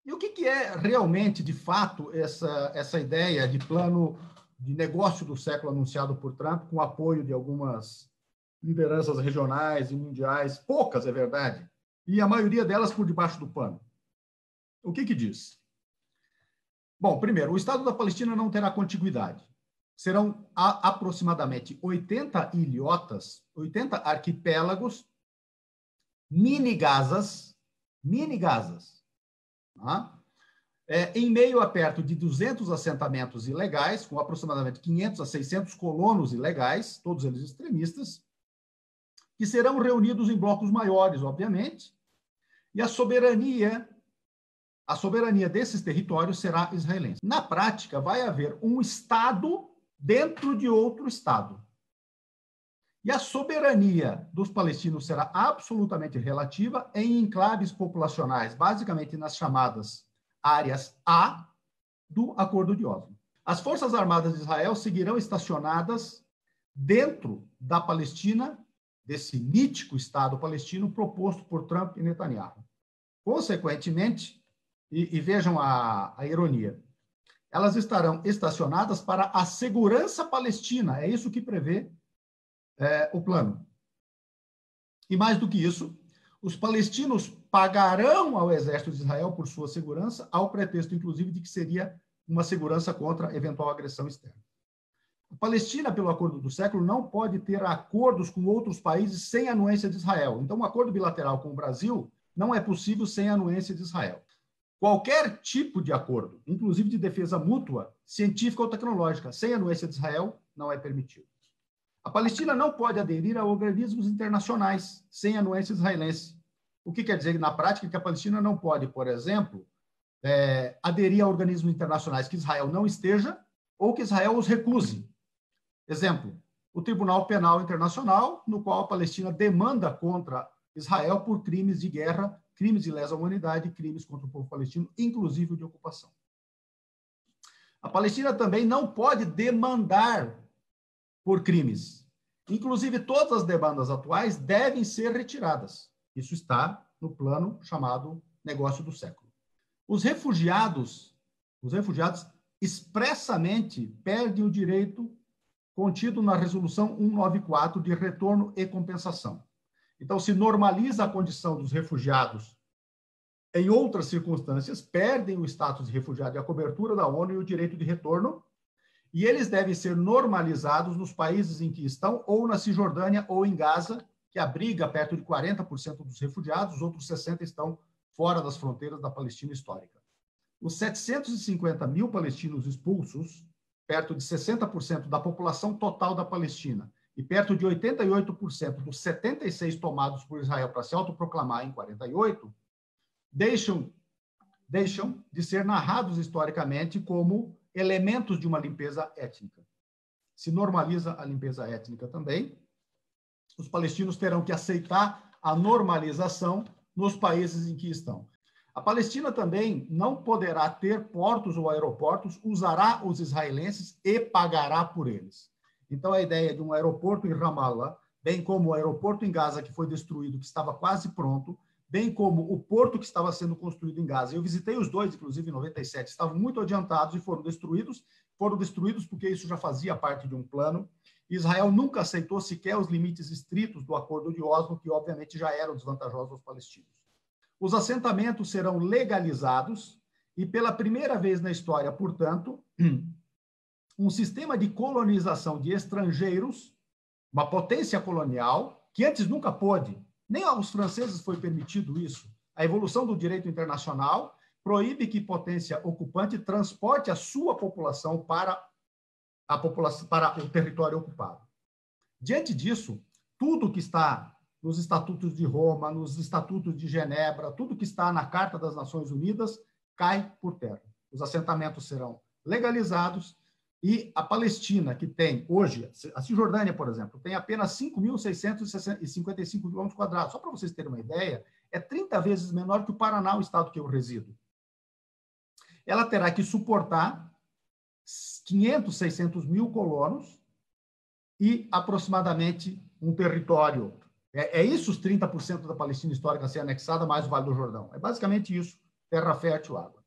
E o que é realmente, de fato, essa ideia de plano de negócio do século anunciado por Trump, com apoio de algumas lideranças regionais e mundiais, poucas, é verdade, e a maioria delas por debaixo do pano? O que diz? Bom, primeiro, o Estado da Palestina não terá contiguidade. Serão aproximadamente 80 ilhotas, 80 arquipélagos, mini-Gazas, tá? Em meio a perto de 200 assentamentos ilegais, com aproximadamente 500 a 600 colonos ilegais, todos eles extremistas, que serão reunidos em blocos maiores, obviamente, e a soberania desses territórios será israelense. Na prática, vai haver um Estado dentro de outro Estado. E a soberania dos palestinos será absolutamente relativa em enclaves populacionais, basicamente nas chamadas áreas A do Acordo de Oslo. As Forças Armadas de Israel seguirão estacionadas dentro da Palestina, desse mítico Estado palestino proposto por Trump e Netanyahu. Consequentemente, e vejam a ironia, elas estarão estacionadas para a segurança palestina, é isso que prevê o plano. E mais do que isso, os palestinos pagarão ao exército de Israel por sua segurança, ao pretexto, inclusive, de que seria uma segurança contra eventual agressão externa. A Palestina, pelo acordo do século, não pode ter acordos com outros países sem anuência de Israel. Então, um acordo bilateral com o Brasil não é possível sem anuência de Israel. Qualquer tipo de acordo, inclusive de defesa mútua, científica ou tecnológica, sem anuência de Israel, não é permitido. A Palestina não pode aderir a organismos internacionais sem anuência israelense. O que quer dizer, na prática, que a Palestina não pode, por exemplo, aderir a organismos internacionais que Israel não esteja ou que Israel os recuse. Exemplo, o Tribunal Penal Internacional, no qual a Palestina demanda contra Israel por crimes de guerra, crimes de lesa humanidade, crimes contra o povo palestino, inclusive de ocupação. A Palestina também não pode demandar por crimes. Inclusive, todas as demandas atuais devem ser retiradas. Isso está no plano chamado Negócio do Século. Os refugiados expressamente perdem o direito contido na Resolução 194 de retorno e compensação. Então, se normaliza a condição dos refugiados em outras circunstâncias, perdem o status de refugiado e a cobertura da ONU e o direito de retorno, e eles devem ser normalizados nos países em que estão, ou na Cisjordânia ou em Gaza, que abriga perto de 40% dos refugiados, os outros 60% estão fora das fronteiras da Palestina histórica. Os 750 mil palestinos expulsos, perto de 60% da população total da Palestina, e perto de 88% dos 76 tomados por Israel para se autoproclamar em 48, deixam de ser narrados historicamente como elementos de uma limpeza étnica. Se normaliza a limpeza étnica também. Os palestinos terão que aceitar a normalização nos países em que estão. A Palestina também não poderá ter portos ou aeroportos, usará os israelenses e pagará por eles. Então, a ideia de um aeroporto em Ramallah, bem como o aeroporto em Gaza, que foi destruído, que estava quase pronto, bem como o porto que estava sendo construído em Gaza. Eu visitei os dois, inclusive, em 97, estavam muito adiantados e foram destruídos porque isso já fazia parte de um plano. Israel nunca aceitou sequer os limites estritos do Acordo de Oslo, que obviamente já eram desvantajosos aos palestinos. Os assentamentos serão legalizados e, pela primeira vez na história, portanto, um sistema de colonização de estrangeiros, uma potência colonial, que antes nunca pôde, nem aos franceses foi permitido isso. A evolução do direito internacional proíbe que potência ocupante transporte a sua população para o território ocupado. Diante disso, tudo que está nos estatutos de Roma, nos estatutos de Genebra, tudo que está na Carta das Nações Unidas cai por terra. Os assentamentos serão legalizados e a Palestina, que tem hoje, a Cisjordânia, por exemplo, tem apenas 5.655 km². Só para vocês terem uma ideia, é 30 vezes menor que o Paraná, o estado que eu resido. Ela terá que suportar 500, 600 mil colonos e aproximadamente um território. É isso os 30% da Palestina histórica a ser anexada, mais o Vale do Jordão. É basicamente isso terra fértil, água.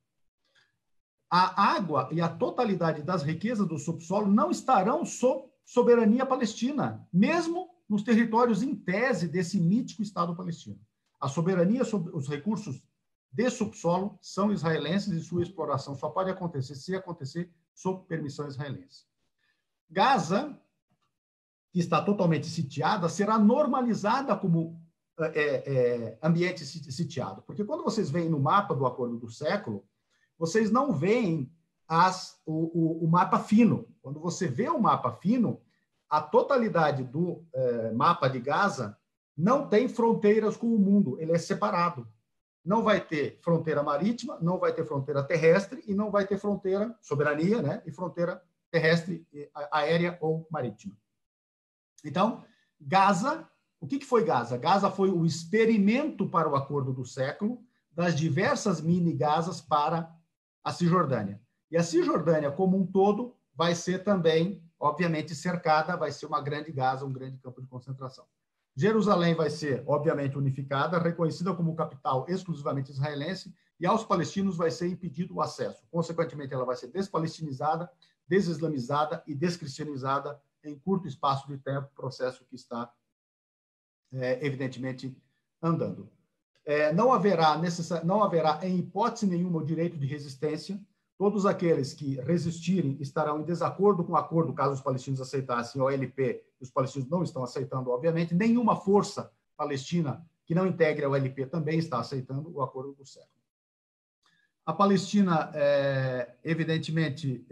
A água e a totalidade das riquezas do subsolo não estarão sob soberania palestina, mesmo nos territórios em tese desse mítico Estado palestino. A soberania sobre os recursos de subsolo são israelenses e sua exploração só pode acontecer, se acontecer, sob permissão israelense. Gaza, que está totalmente sitiada, será normalizada como ambiente sitiado. Porque quando vocês veem no mapa do Acordo do Século, vocês não veem o mapa fino. Quando você vê o mapa fino, a totalidade do mapa de Gaza não tem fronteiras com o mundo, ele é separado. Não vai ter fronteira marítima, não vai ter fronteira terrestre e não vai ter fronteira, soberania, né, e fronteira terrestre, aérea ou marítima. Então, Gaza, o que foi Gaza? Gaza foi o experimento para o Acordo do Século das diversas mini-Gazas para a Cisjordânia. E a Cisjordânia, como um todo, vai ser também, obviamente, cercada, vai ser uma grande Gaza, um grande campo de concentração. Jerusalém vai ser, obviamente, unificada, reconhecida como capital exclusivamente israelense, e aos palestinos vai ser impedido o acesso. Consequentemente, ela vai ser despalestinizada, desislamizada e descristianizada em curto espaço de tempo, processo que está, evidentemente, andando. Não haverá, em hipótese nenhuma, o direito de resistência. Todos aqueles que resistirem estarão em desacordo com o acordo, caso os palestinos aceitassem a OLP, os palestinos não estão aceitando, obviamente. Nenhuma força palestina que não integre a OLP também está aceitando o Acordo do Século. A Palestina, evidentemente,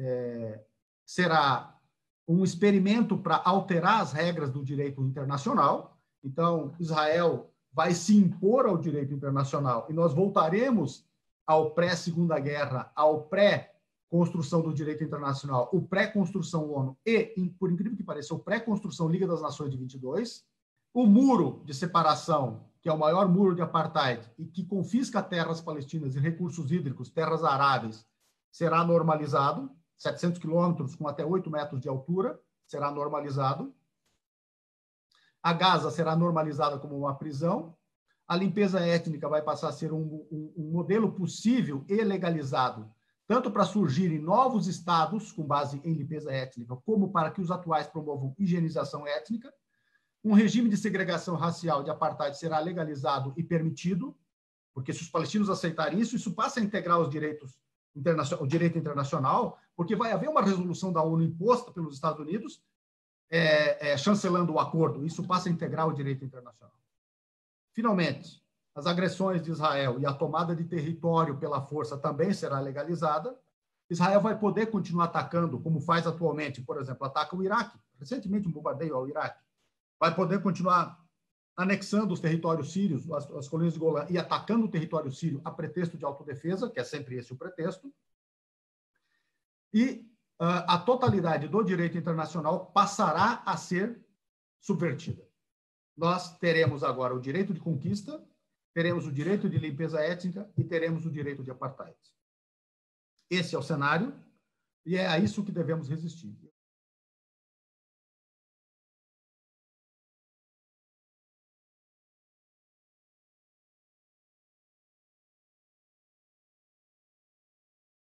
será um experimento para alterar as regras do direito internacional. Então, Israel vai se impor ao direito internacional e nós voltaremos ao pré-Segunda Guerra, ao pré-construção do direito internacional, o pré-construção ONU e, por incrível que pareça, o pré-construção Liga das Nações de 22, o muro de separação, que é o maior muro de apartheid e que confisca terras palestinas e recursos hídricos, terras aráveis, será normalizado, 700 quilômetros com até 8 metros de altura, será normalizado. A Gaza será normalizada como uma prisão. A limpeza étnica vai passar a ser um modelo possível e legalizado, tanto para surgirem novos estados com base em limpeza étnica, como para que os atuais promovam higienização étnica. Um regime de segregação racial de apartheid será legalizado e permitido, porque se os palestinos aceitarem isso, isso passa a integrar o direito internacional, porque vai haver uma resolução da ONU imposta pelos Estados Unidos, chancelando o acordo. Isso passa a integrar o direito internacional. Finalmente, as agressões de Israel e a tomada de território pela força também será legalizada. Israel vai poder continuar atacando, como faz atualmente, por exemplo, ataca o Iraque. Recentemente, um bombardeio ao Iraque. Vai poder continuar anexando os territórios sírios, as colônias de Golã, e atacando o território sírio a pretexto de autodefesa, que é sempre esse o pretexto. E a totalidade do direito internacional passará a ser subvertida. Nós teremos agora o direito de conquista, teremos o direito de limpeza étnica e teremos o direito de apartheid. Esse é o cenário e é a isso que devemos resistir.